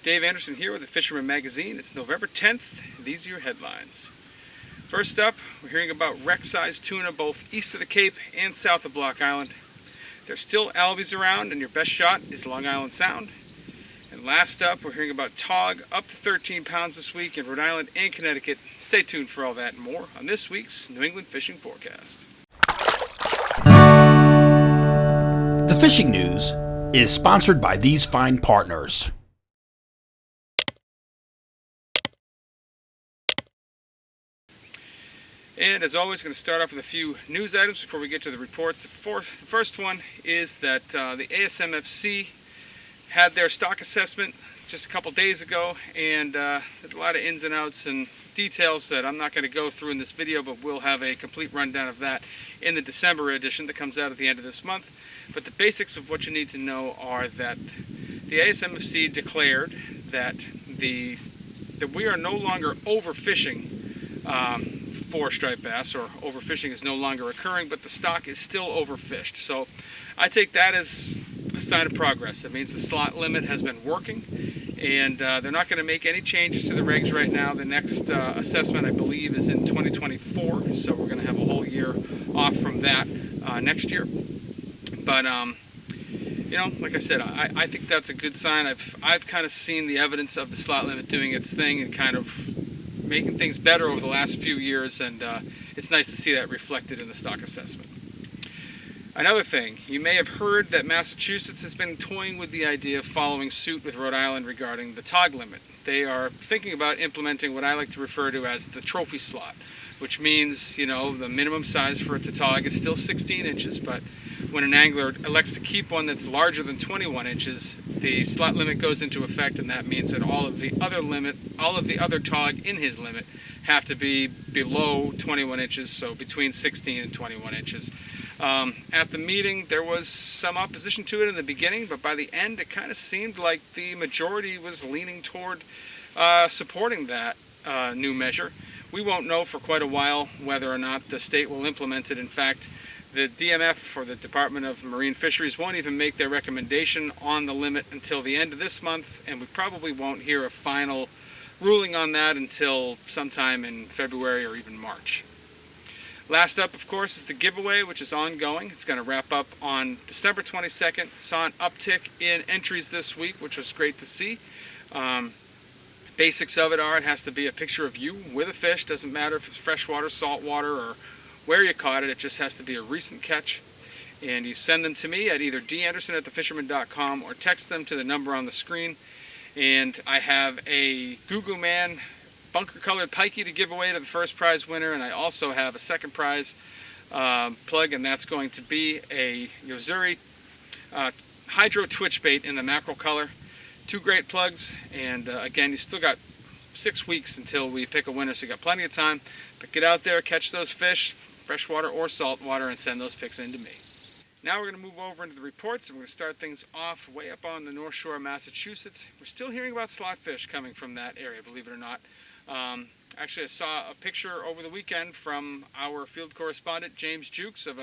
Dave Anderson here with the Fisherman magazine. It's November 10th. These are your headlines. First up, we're hearing about wreck-sized tuna both east of the Cape and south of Block Island. There's still albies around, and your best shot is Long Island Sound. And last up, we're hearing about tog up to 13 pounds this week in Rhode Island and Connecticut. Stay tuned for all that and more on this week's New England Fishing Forecast. The Fishing News is sponsored by these fine partners. And as always, going to start off with a few news items before we get to the reports. The first one is that the ASMFC had their stock assessment just a couple days ago, and there's a lot of ins and outs and details that I'm not going to go through in this video, but we'll have a complete rundown of that in the December edition that comes out at the end of this month. But the basics of what you need to know are that the ASMFC declared that we are no longer overfishing for striped bass, or overfishing is no longer occurring, but the stock is still overfished. So I take that as a sign of progress. It means the slot limit has been working, and they're not going to make any changes to the regs right now. The next assessment, I believe, is in 2024, so we're going to have a whole year off from that next year. But you know, like I said, I think that's a good sign. I've kind of seen the evidence of the slot limit doing its thing and kind of making things better over the last few years, and it's nice to see that reflected in the stock assessment. Another thing, you may have heard that Massachusetts has been toying with the idea of following suit with Rhode Island regarding the tog limit. They are thinking about implementing what I like to refer to as the trophy slot, which means, you know, the minimum size for it to tog is still 16 inches, but when an angler elects to keep one that's larger than 21 inches, the slot limit goes into effect, and that means that all of the other tog in his limit have to be below 21 inches, so between 16 and 21 inches. At the meeting, there was some opposition to it in the beginning, but by the end, it kind of seemed like the majority was leaning toward supporting that new measure. We won't know for quite a while whether or not the state will implement it. In fact, the DMF, or the Department of Marine Fisheries, won't even make their recommendation on the limit until the end of this month, and we probably won't hear a final ruling on that until sometime in February or even March. Last up, of course, is the giveaway, which is ongoing. It's going to wrap up on December 22nd. Saw an uptick in entries this week, which was great to see. Basics of it are, it has to be a picture of you with a fish. Doesn't matter if it's freshwater, saltwater, or where you caught it. It just has to be a recent catch. And you send them to me at either danderson@thefisherman.com or text them to the number on the screen. And I have a Goo Man bunker colored pikey to give away to the first prize winner, and I also have a second prize plug, and that's going to be a Yozuri hydro twitch bait in the mackerel color. Two great plugs, and again, you still got 6 weeks until we pick a winner, so you got plenty of time. But get out there, catch those fish, freshwater or saltwater, and send those pics in to me. Now we're going to move over into the reports, and we're going to start things off way up on the North Shore of Massachusetts. We're still hearing about slotfish coming from that area, believe it or not. Actually, I saw a picture over the weekend from our field correspondent, James Jukes, of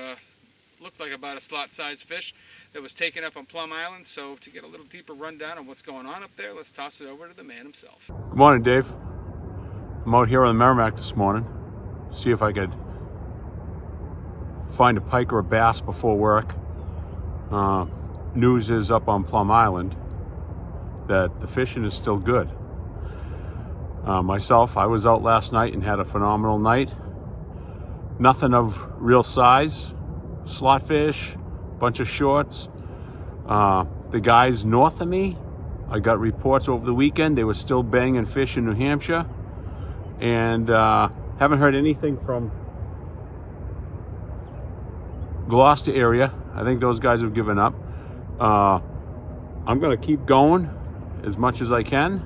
looked like about a slot-sized fish that was taken up on Plum Island. So to get a little deeper rundown on what's going on up there, let's toss it over to the man himself. Good morning, Dave. I'm out here on the Merrimack this morning. See if I could find a pike or a bass before work. News is up on Plum Island that the fishing is still good. Myself, I was out last night and had a phenomenal night. Nothing of real size. Slotfish, bunch of shorts. The guys north of me, I got reports over the weekend, they were still banging fish in New Hampshire. And haven't heard anything from Gloucester area. I think those guys have given up. I'm going to keep going as much as I can.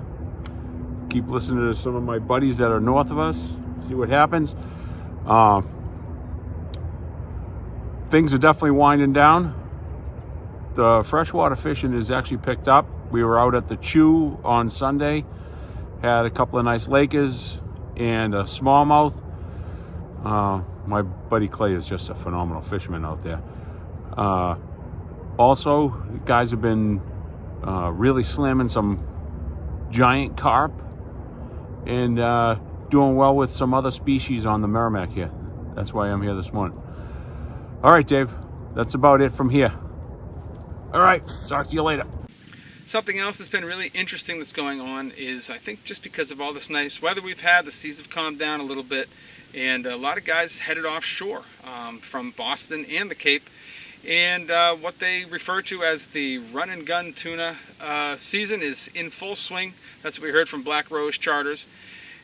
Keep listening to some of my buddies that are north of us, see what happens. Things are definitely winding down. The freshwater fishing is actually picked up. We were out at the Chew on Sunday, had a couple of nice lakers and a smallmouth. My buddy Clay is just a phenomenal fisherman out there. Also, guys have been really slamming some giant carp, and doing well with some other species on the Merrimack here. That's why I'm here this morning. All right, Dave, that's about it from here. All right, talk to you later. Something else that's been really interesting that's going on is, I think just because of all this nice weather we've had, the seas have calmed down a little bit, and a lot of guys headed offshore from Boston and the Cape, and what they refer to as the run and gun tuna season is in full swing. That's what we heard from Black Rose Charters,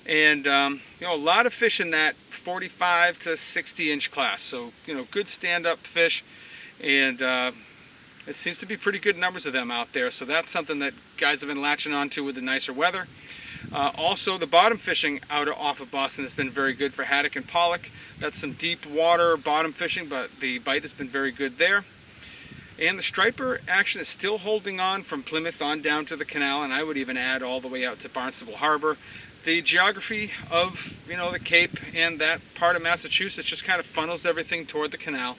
and you know, a lot of fish in that 45 to 60 inch class, so you know, good stand-up fish, and it seems to be pretty good numbers of them out there, so that's something that guys have been latching onto with the nicer weather. Also, the bottom fishing off of Boston has been very good for haddock and pollock. That's some deep water bottom fishing, but the bite has been very good there. And the striper action is still holding on from Plymouth on down to the canal, and I would even add all the way out to Barnstable Harbor. The geography of, you know, the Cape and that part of Massachusetts just kind of funnels everything toward the canal.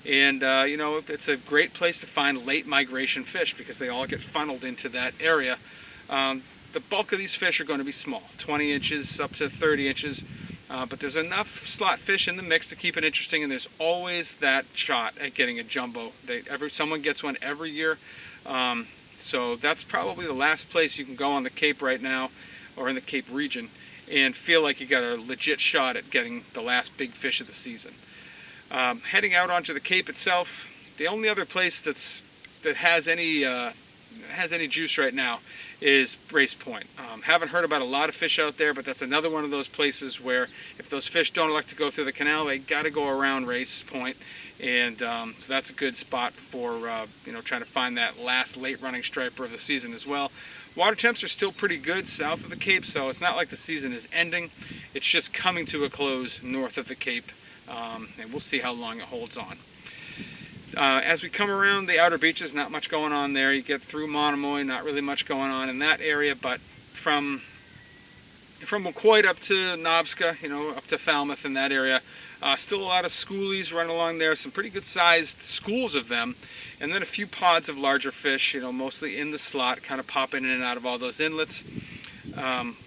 And you know, it's a great place to find late migration fish because they all get funneled into that area. The bulk of these fish are going to be small, 20 inches up to 30 inches, but there's enough slot fish in the mix to keep it interesting, and there's always that shot at getting a jumbo. Someone gets one every year, so that's probably the last place you can go on the Cape right now, or in the Cape region, and feel like you got a legit shot at getting the last big fish of the season. Heading out onto the Cape itself, the only other place that has any juice right now is Race Point. Haven't heard about a lot of fish out there, but that's another one of those places where if those fish don't elect to go through the canal, they got to go around Race Point, and so that's a good spot for you know, trying to find that last late running striper of the season as well. Water temps are still pretty good south of the Cape, so it's not like the season is ending. It's just coming to a close north of the Cape, and we'll see how long it holds on. As we come around the outer beaches, not much going on there. You get through Monomoy, not really much going on in that area, but from McCoy up to Nobska, you know, up to Falmouth in that area, still a lot of schoolies running along there, some pretty good sized schools of them, and then a few pods of larger fish, you know, mostly in the slot, kind of popping in and out of all those inlets.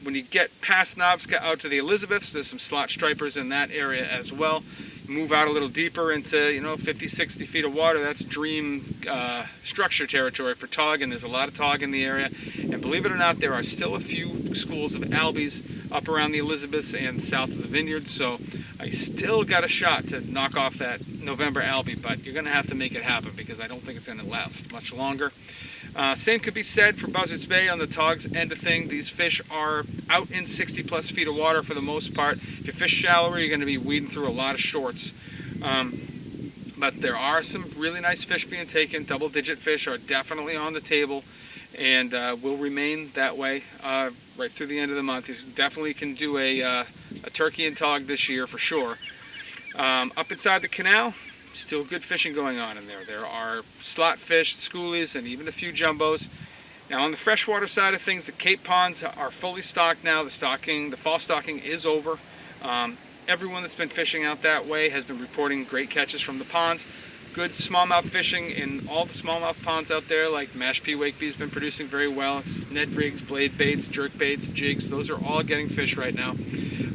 When you get past Nobska out to the Elizabeths, there's some slot stripers in that area as well. Move out a little deeper into, you know, 50, 60 feet of water, that's dream structure territory for tog, and there's a lot of tog in the area. And believe it or not, there are still a few schools of albies up around the Elizabeths and south of the Vineyard, so I still got a shot to knock off that November albie, but you're going to have to make it happen because I don't think it's going to last much longer. Same could be said for Buzzards Bay on the togs end of thing. These fish are out in 60 plus feet of water for the most part. If you fish shallower, you're going to be weeding through a lot of shorts. But there are some really nice fish being taken. Double-digit fish are definitely on the table and will remain that way right through the end of the month. You definitely can do a turkey and tog this year for sure. Up inside the canal, still good fishing going on in there. There are slot fish, schoolies, and even a few jumbos. Now on the freshwater side of things, the Cape ponds are fully stocked now. The fall stocking is over. Everyone that's been fishing out that way has been reporting great catches from the ponds. Good smallmouth fishing in all the smallmouth ponds out there, like Mash P. Wakeby has been producing very well. It's Ned rigs, blade baits, jerk baits, jigs. Those are all getting fish right now.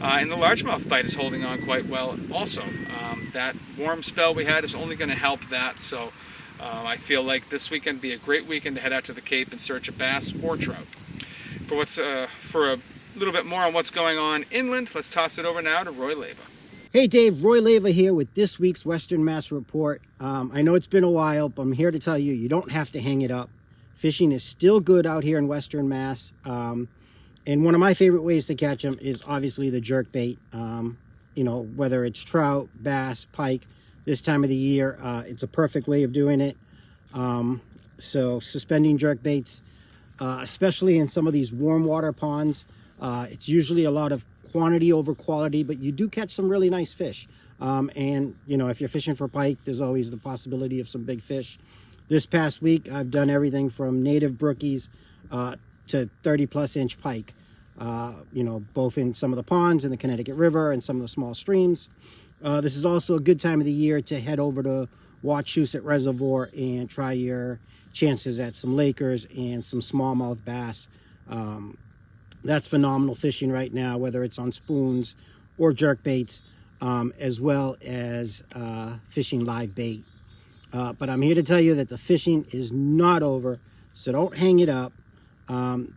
And the largemouth bite is holding on quite well also. That warm spell we had is only going to help that, so I feel like this weekend would be a great weekend to head out to the Cape in search of bass or trout. For a little bit more on what's going on inland, let's toss it over now to Roy Leva. Hey Dave, Roy Leva here with this week's Western Mass Report. I know it's been a while, but I'm here to tell you, you don't have to hang it up. Fishing is still good out here in Western Mass. And one of my favorite ways to catch them is obviously the jerk bait. You know, whether it's trout, bass, pike, this time of the year, it's a perfect way of doing it. So suspending jerk baits, especially in some of these warm water ponds, it's usually a lot of quantity over quality, but you do catch some really nice fish. And, you know, if you're fishing for pike, there's always the possibility of some big fish. This past week, I've done everything from native brookies to 30-plus inch pike. You know, both in some of the ponds in the Connecticut River and some of the small streams. This is also a good time of the year to head over to Wachusett Reservoir and try your chances at some Lakers and some smallmouth bass. That's phenomenal fishing right now, whether it's on spoons or jerk baits, as well as fishing live bait. But I'm here to tell you that the fishing is not over, so don't hang it up.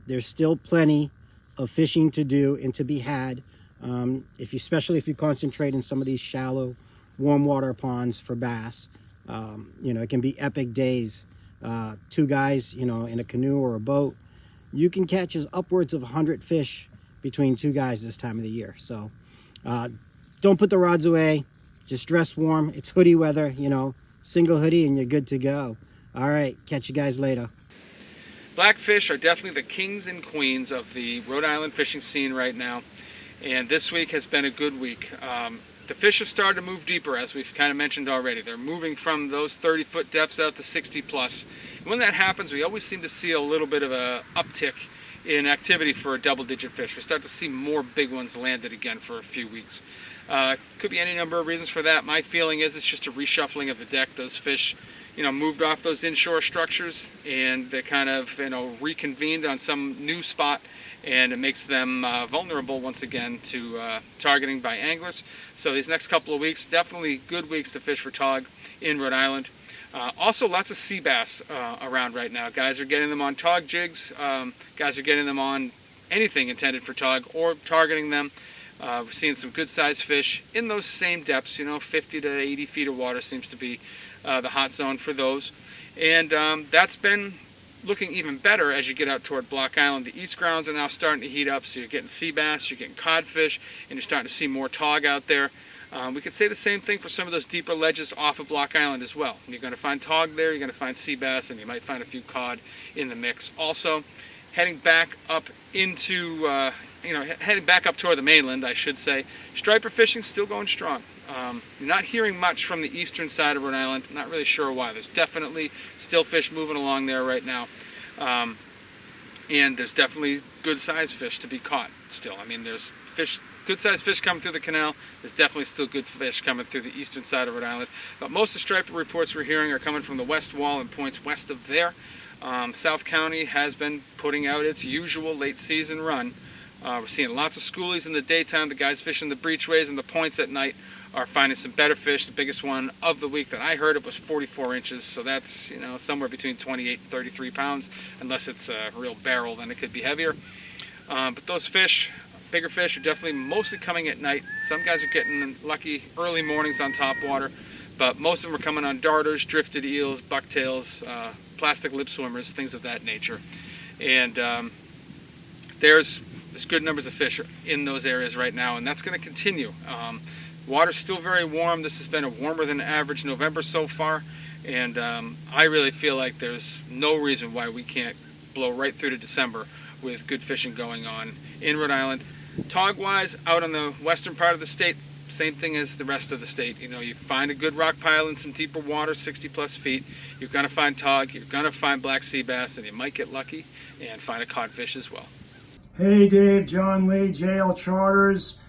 There's still plenty of fishing to do and to be had, especially if you concentrate in some of these shallow, warm water ponds for bass. It can be epic days. 2 guys, in a canoe or a boat, you can catch as upwards of 100 fish between 2 guys this time of the year. So don't put the rods away. Just dress warm. It's hoodie weather, single hoodie and you're good to go. All right, catch you guys later. Blackfish are definitely the kings and queens of the Rhode Island fishing scene right now, and this week has been a good week. The fish have started to move deeper, as we've kind of mentioned already. They're moving from those 30-foot depths out to 60 plus. And when that happens, we always seem to see a little bit of a uptick in activity for double-digit fish. We start to see more big ones landed again for a few weeks. Could be any number of reasons for that. My feeling is it's just a reshuffling of the deck. Those fish, moved off those inshore structures, and they kind of, reconvened on some new spot, and it makes them vulnerable once again to targeting by anglers. So these next couple of weeks, definitely good weeks to fish for tog in Rhode Island. Also, lots of sea bass around right now. Guys are getting them on tog jigs. Guys are getting them on anything intended for tog or targeting them. We're seeing some good sized fish in those same depths. 50 to 80 feet of water seems to be the hot zone for those. And that's been looking even better as you get out toward Block Island. The east grounds are now starting to heat up, so you're getting sea bass, you're getting codfish, and you're starting to see more tog out there. We could say the same thing for some of those deeper ledges off of Block Island as well. You're going to find tog there, you're going to find sea bass, and you might find a few cod in the mix. Also, heading back up into, heading back up toward the mainland, I should say, striper fishing still going strong. You're not hearing much from the eastern side of Rhode Island. I'm not really sure why. There's definitely still fish moving along there right now. And there's definitely good sized fish to be caught still. I mean, there's fish, good sized fish coming through the canal. There's definitely still good fish coming through the eastern side of Rhode Island. But most of the striper reports we're hearing are coming from the west wall and points west of there. South County has been putting out its usual late season run. We're seeing lots of schoolies in the daytime. The guys fishing the breachways and the points at night are finding some better fish. The biggest one of the week that I heard it was 44 inches, so that's somewhere between 28 and 33 pounds. Unless it's a real barrel, then it could be heavier. But those fish, bigger fish, are definitely mostly coming at night. Some guys are getting lucky early mornings on top water, but most of them are coming on darters, drifted eels, bucktails, plastic lip swimmers, things of that nature. And there's good numbers of fish in those areas right now, and that's going to continue. Water's still very warm. This has been a warmer than average November so far, and I really feel like there's no reason why we can't blow right through to December with good fishing going on in Rhode Island. Tog-wise, out on the western part of the state, same thing as the rest of the state. You find a good rock pile in some deeper water, 60 plus feet, you're going to find tog, you're going to find black sea bass, and you might get lucky and find a codfish as well. Hey Dave, John Lee, JL Charters.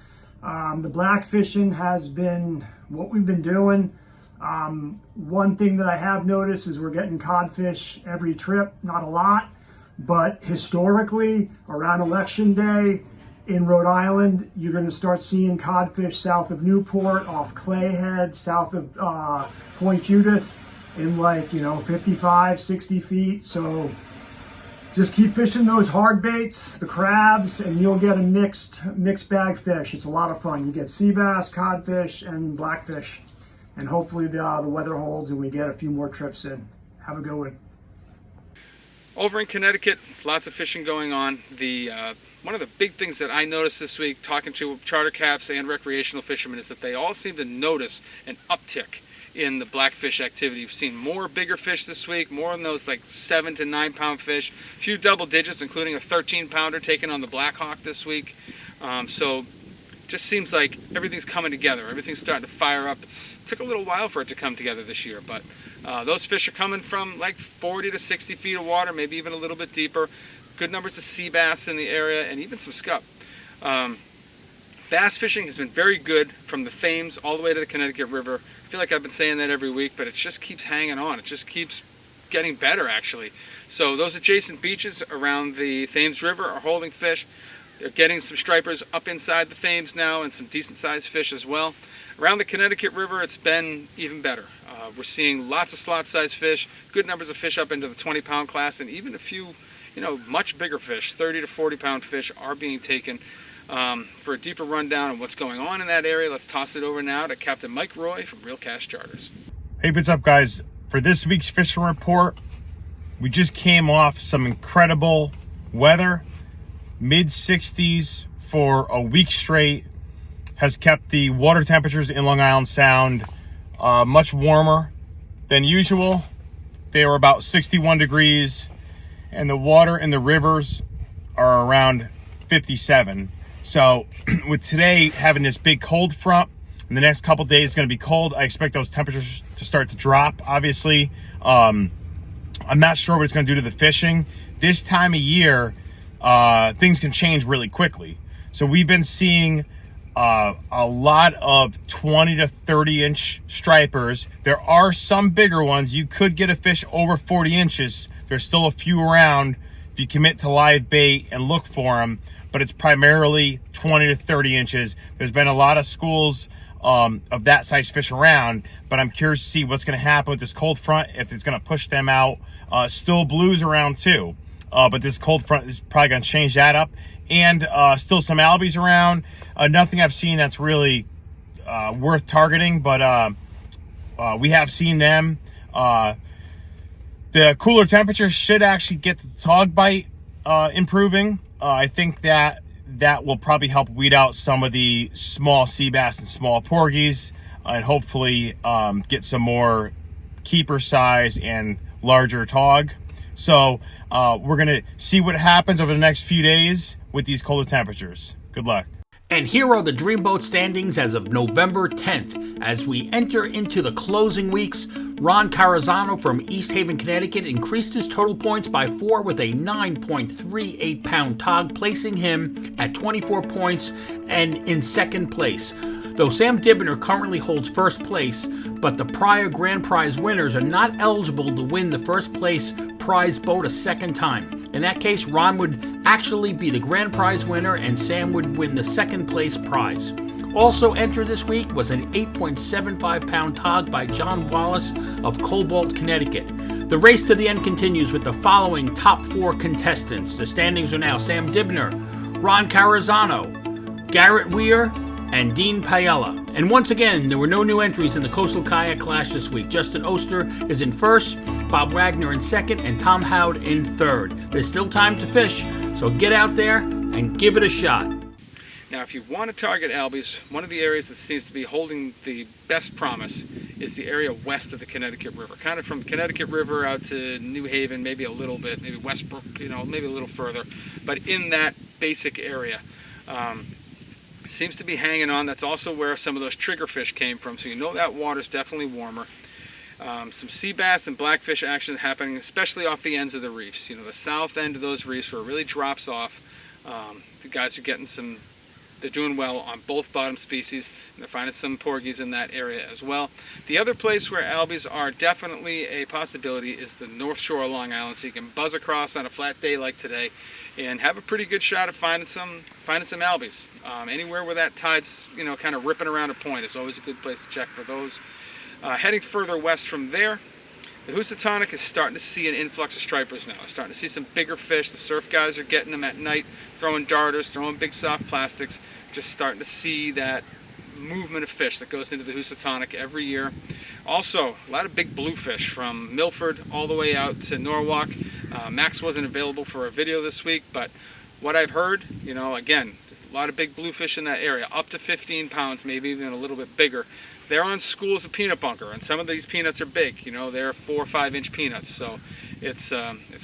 The black fishing has been what we've been doing. One thing that I have noticed is we're getting codfish every trip, not a lot, but historically around Election Day in Rhode Island, you're going to start seeing codfish south of Newport, off Clayhead, south of Point Judith in 55, 60 feet. So just keep fishing those hard baits, the crabs, and you'll get a mixed bag fish. It's a lot of fun. You get sea bass, codfish, and blackfish. And hopefully the weather holds and we get a few more trips in. Have a good one. Over in Connecticut, there's lots of fishing going on. One of the big things that I noticed this week, talking to charter caps and recreational fishermen, is that they all seem to notice an uptick in the blackfish activity. We've seen more bigger fish this week, more in those 7 to 9 pound fish, a few double digits, including a 13 pounder taken on the Blackhawk this week. So just seems like everything's coming together. Everything's starting to fire up. It took a little while for it to come together this year, but those fish are coming from 40 to 60 feet of water, maybe even a little bit deeper. Good numbers of sea bass in the area, and even some scup. Bass fishing has been very good from the Thames all the way to the Connecticut River. I feel like I've been saying that every week, but it just keeps hanging on. It just keeps getting better, actually. So those adjacent beaches around the Thames River are holding fish. They're getting some stripers up inside the Thames now and some decent sized fish as well. Around the Connecticut River, it's been even better. We're seeing lots of slot sized fish, good numbers of fish up into the 20-pound class, and even a few, much bigger fish, 30 to 40-pound fish are being taken. For a deeper rundown of what's going on in that area, let's toss it over now to Captain Mike Roy from Real Cash Charters. Hey, what's up, guys? For this week's fishing report, we just came off some incredible weather. Mid-60s for a week straight has kept the water temperatures in Long Island Sound much warmer than usual. They were about 61 degrees, and the water in the rivers are around 57. So with today having this big cold front, and the next couple days it's going to be cold, I expect those temperatures to start to drop. Obviously, I'm not sure what it's going to do to the fishing. This time of year, things can change really quickly. So we've been seeing a lot of 20 to 30 inch stripers. There are some bigger ones. You could get a fish over 40 inches. There's still a few around if you commit to live bait and look for them, but it's primarily 20 to 30 inches. There's been a lot of schools of that size fish around, but I'm curious to see what's going to happen with this cold front, if it's going to push them out. Still blues around too, but this cold front is probably going to change that up. And still some albies around. Nothing I've seen that's really worth targeting, but we have seen them. The cooler temperatures should actually get the tog bite improving. I think that will probably help weed out some of the small sea bass and small porgies, and hopefully get some more keeper size and larger tog. So we're going to see what happens over the next few days with these colder temperatures. Good luck. And here are the Dreamboat standings as of November 10th. As we enter into the closing weeks, Ron Carazano from East Haven, Connecticut increased his total points by 4 with a 9.38 pound tog, placing him at 24 points and in second place. Though Sam Dibner currently holds first place, but the prior grand prize winners are not eligible to win the first place prize boat a second time. In that case, Ron would actually be the grand prize winner and Sam would win the second place prize. Also entered this week was an 8.75 pound tog by John Wallace of Cobalt, Connecticut. The race to the end continues with the following top 4 contestants. The standings are now Sam Dibner, Ron Carazano, Garrett Weir, and Dean Paella. And once again, there were no new entries in the Coastal Kayak Clash this week. Justin Oster is in first, Bob Wagner in second, and Tom Howd in third. There's still time to fish, so get out there and give it a shot. Now, if you want to target albies, one of the areas that seems to be holding the best promise is the area west of the Connecticut River. Kind of from Connecticut River out to New Haven, maybe a little bit, maybe Westbrook, maybe a little further. But in that basic area, seems to be hanging on. That's also where some of those triggerfish came from, so that water's definitely warmer. Some sea bass and blackfish action happening, especially off the ends of the reefs. The south end of those reefs where it really drops off. The guys are getting they're doing well on both bottom species, and they're finding some porgies in that area as well. The other place where albies are definitely a possibility is the North Shore of Long Island, so you can buzz across on a flat day like today and have a pretty good shot at finding some albies. Anywhere where that tide's kind of ripping around a point is always a good place to check for those. Heading further west from there, the Housatonic is starting to see an influx of stripers now. We're starting to see some bigger fish. The surf guys are getting them at night, throwing darters, throwing big soft plastics. Just starting to see that movement of fish that goes into the Housatonic every year. Also, a lot of big bluefish from Milford all the way out to Norwalk. Max wasn't available for a video this week, but what I've heard, again, there's a lot of big bluefish in that area, up to 15 pounds, maybe even a little bit bigger. They're on schools of peanut bunker, and some of these peanuts are big. They're 4 or 5 inch peanuts, so it's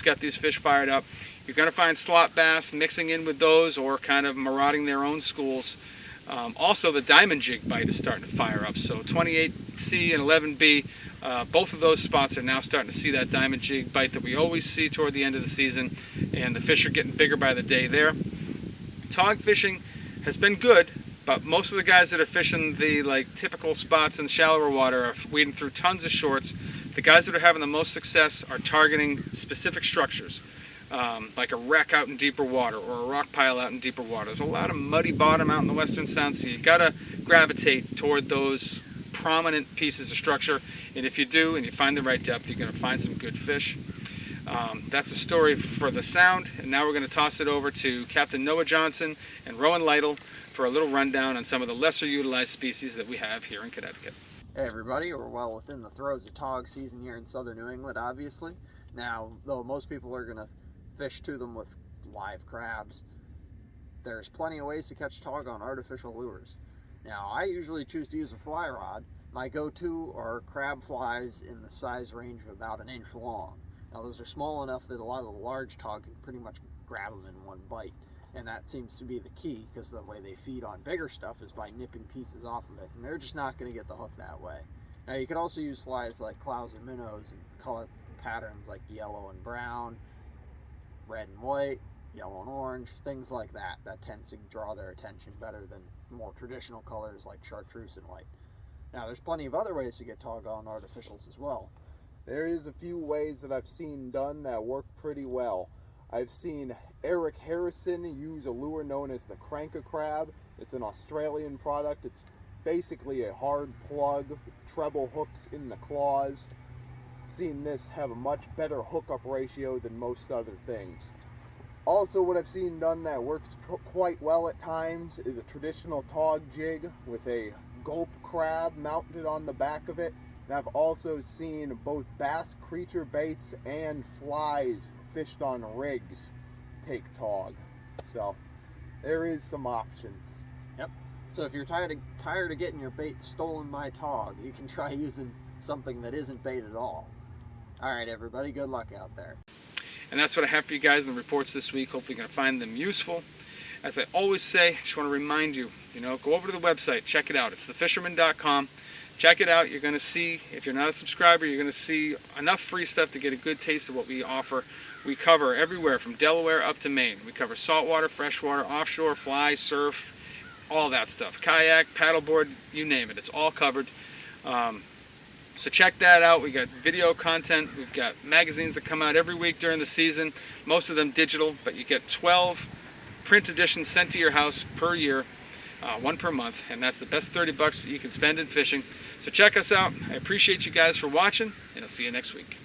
got these fish fired up. You're going to find slot bass mixing in with those or kind of marauding their own schools. Also, the diamond jig bite is starting to fire up. So 28C and 11B, both of those spots are now starting to see that diamond jig bite that we always see toward the end of the season, and the fish are getting bigger by the day there. Tog fishing has been good, but most of the guys that are fishing the typical spots in shallower water are wading through tons of shorts, The guys that are having the most success are targeting specific structures, like a wreck out in deeper water or a rock pile out in deeper water. There's a lot of muddy bottom out in the Western Sound, so you gotta gravitate toward those prominent pieces of structure, and if you do and you find the right depth, you're gonna find some good fish. That's the story for the Sound, and now we're going to toss it over to Captain Noah Johnson and Rowan Lytle for a little rundown on some of the lesser utilized species that we have here in Connecticut. Hey everybody, we're well within the throes of tog season here in southern New England, obviously. Now, though most people are going to fish to them with live crabs, there's plenty of ways to catch tog on artificial lures. Now, I usually choose to use a fly rod. My go-to are crab flies in the size range of about 1 inch long. Now those are small enough that a lot of the large tog can pretty much grab them in one bite. And that seems to be the key, because the way they feed on bigger stuff is by nipping pieces off of it. And they're just not going to get the hook that way. Now you could also use flies like clows and minnows and color patterns like yellow and brown, red and white, yellow and orange, things like that. That tends to draw their attention better than more traditional colors like chartreuse and white. Now there's plenty of other ways to get tog on artificials as well. There is a few ways that I've seen done that work pretty well. I've seen Eric Harrison use a lure known as the Cranker Crab. It's an Australian product. It's basically a hard plug, treble hooks in the claws. I've seen this have a much better hookup ratio than most other things. Also, what I've seen done that works quite well at times is a traditional tog jig with a gulp crab mounted on the back of it. And I've also seen both bass creature baits and flies fished on rigs take tog. So there is some options. Yep. So if you're tired of getting your bait stolen by tog, you can try using something that isn't bait at all. All right, everybody, good luck out there. And that's what I have for you guys in the reports this week. Hopefully you're going to find them useful. As I always say, I just want to remind you, go over to the website, check it out. It's thefisherman.com. Check it out. You're going to see, if you're not a subscriber, you're going to see enough free stuff to get a good taste of what we offer. We cover everywhere from Delaware up to Maine. We cover saltwater, freshwater, offshore, fly, surf, all that stuff. Kayak, paddleboard, you name it. It's all covered. So check that out. We got video content. We've got magazines that come out every week during the season. Most of them digital, but you get 12 print editions sent to your house per year. One per month, and that's the best $30 that you can spend in fishing. So check us out. I appreciate you guys for watching, and I'll see you next week.